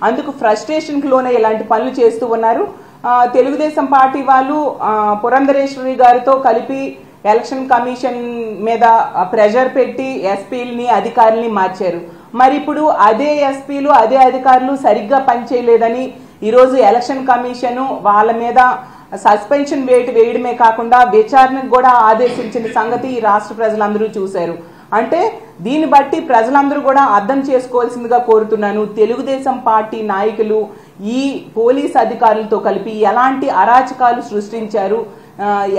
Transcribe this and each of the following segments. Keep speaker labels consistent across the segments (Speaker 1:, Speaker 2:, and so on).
Speaker 1: అందుకు ఫ్రస్ట్రేషన్ కి లోనే ఇలాంటి పనులు చేస్తూ ఉన్నారు. తెలుగుదేశం పార్టీ వాళ్ళు పురంధరేశ్వరి గారితో కలిపి ఎలక్షన్ కమిషన్ మీద ప్రెషర్ పెట్టి ఎస్పీలని అధికారుల్ని మార్చారు. మరి ఇప్పుడు అదే ఎస్పీలు అదే అధికారులు సరిగ్గా పనిచేయలేదని ఈరోజు ఎలక్షన్ కమిషన్ వాళ్ళ మీద సస్పెన్షన్ వేయడమే కాకుండా విచారణకు కూడా ఆదేశించిన సంగతి ఈ రాష్ట్ర ప్రజలందరూ చూశారు. అంటే దీన్ని బట్టి ప్రజలందరూ కూడా అర్థం చేసుకోవాల్సిందిగా కోరుతున్నాను. తెలుగుదేశం పార్టీ నాయకులు ఈ పోలీస్ అధికారులతో కలిపి ఎలాంటి అరాచకాలు సృష్టించారు,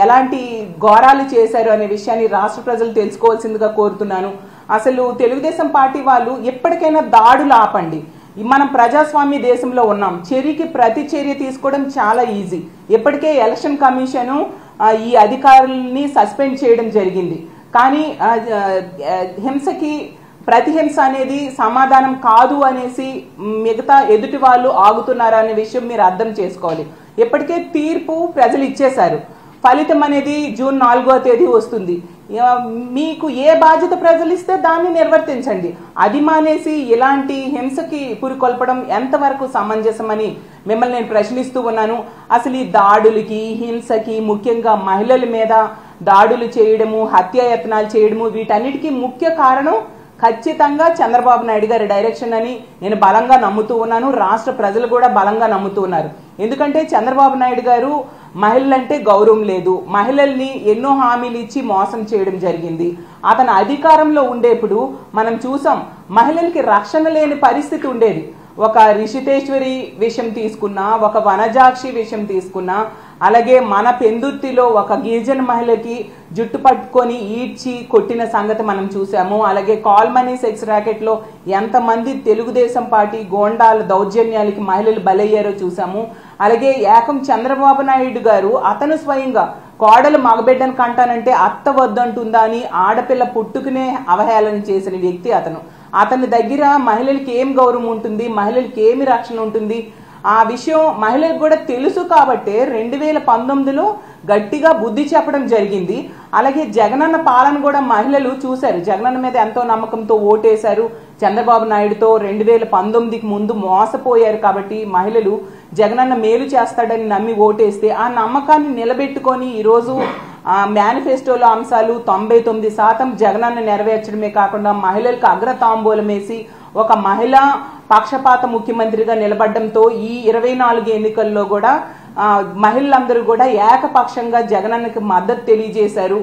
Speaker 1: ఎలాంటి ఘోరాలు చేశారు అనే విషయాన్ని రాష్ట్ర ప్రజలు తెలుసుకోవాల్సిందిగా కోరుతున్నాను. అసలు తెలుగుదేశం పార్టీ వాళ్ళు ఎప్పటికైనా దాడులు ఆపండి. మనం ప్రజాస్వామ్య దేశంలో ఉన్నాం. చర్యకి ప్రతి చర్య తీసుకోవడం చాలా ఈజీ. ఇప్పటికే ఎలక్షన్ కమిషన్ ఈ అధికారుల్ని సస్పెండ్ చేయడం జరిగింది. కానీ హింసకి ప్రతిహింస అనేది సమాధానం కాదు అనేసి మిగతా ఎదుటి వాళ్ళు ఆగుతున్నారా అనే విషయం మీరు అర్థం చేసుకోవాలి. ఇప్పటికే తీర్పు ప్రజలు ఇచ్చేశారు. ఫలితం అనేది జూన్ 4వ తేదీ వస్తుంది. మీకు ఏ బాధ్యత ప్రజలు ఇస్తే దాన్ని నిర్వర్తించండి. అది మానేసి ఇలాంటి హింసకి పురికొల్పడం ఎంతవరకు సమంజసమని మిమ్మల్ని నేను ప్రశ్నిస్తూ ఉన్నాను. అసలు ఈ దాడులకి హింసకి ముఖ్యంగా మహిళల మీద దాడులు చేయడము, హత్యాయత్నాలు చేయడము వీటన్నిటికీ ముఖ్య కారణం ఖచ్చితంగా చంద్రబాబు నాయుడు గారి డైరెక్షన్ అని నేను బలంగా నమ్ముతూ ఉన్నాను. రాష్ట్ర ప్రజలు కూడా బలంగా నమ్ముతూ ఉన్నారు. ఎందుకంటే చంద్రబాబు నాయుడు గారు మహిళలంటే గౌరవం లేదు, మహిళల్ని ఎన్నో హామీలు ఇచ్చి మోసం చేయడం జరిగింది. అతను అధికారంలో ఉండేప్పుడు మనం చూసాం మహిళలకి రక్షణ లేని పరిస్థితి ఉండేది. ఒక రిషితేశ్వరి విషయం తీసుకున్నా, ఒక వనజాక్షి విషయం తీసుకున్నా, అలాగే మన పెందుర్తిలో ఒక గిరిజన మహిళకి జుట్టు పట్టుకొని ఈడ్చి కొట్టిన సంగతి మనం చూసాము. అలాగే కాల్ మనీ సెక్స్ ర్యాకెట్ లో ఎంతమంది తెలుగుదేశం పార్టీ గోండాల దౌర్జన్యాలకి మహిళలు బలయ్యారో చూసాము. అలాగే ఏకం చంద్రబాబు నాయుడు గారు అతను స్వయంగా కోడలు మగబిడ్డను కంటానంటే అత్త వద్దంటుందా అని ఆడపిల్ల పుట్టుకునే అవహేళన చేసిన వ్యక్తి అతను. అతని దగ్గర మహిళలకి ఏం గౌరవం ఉంటుంది, మహిళలకి ఏమి రక్షణ ఉంటుంది ఆ విషయం మహిళలకు కూడా తెలుసు. కాబట్టి 2019లో గట్టిగా బుద్ధి చెప్పడం జరిగింది. అలాగే జగనన్న పాలన కూడా మహిళలు చూశారు. జగనన్న మీద ఎంతో నమ్మకంతో ఓటేశారు. చంద్రబాబు నాయుడుతో 2019కి ముందు మోసపోయారు. కాబట్టి మహిళలు జగనన్న మేలు చేస్తాడని నమ్మి ఓటేస్తే ఆ నమ్మకాన్ని నిలబెట్టుకొని ఈరోజు మేనిఫెస్టోలో అంశాలు 99% జగనన్న నెరవేర్చడమే కాకుండా మహిళలకు అగ్రతాంబూలం వేసి ఒక మహిళా పక్షపాత ముఖ్యమంత్రిగా నిలబడడంతో ఈ 24 ఎన్నికల్లో కూడా మహిళలందరూ కూడా ఏకపక్షంగా జగనన్నకి మద్దతు తెలియజేశారు.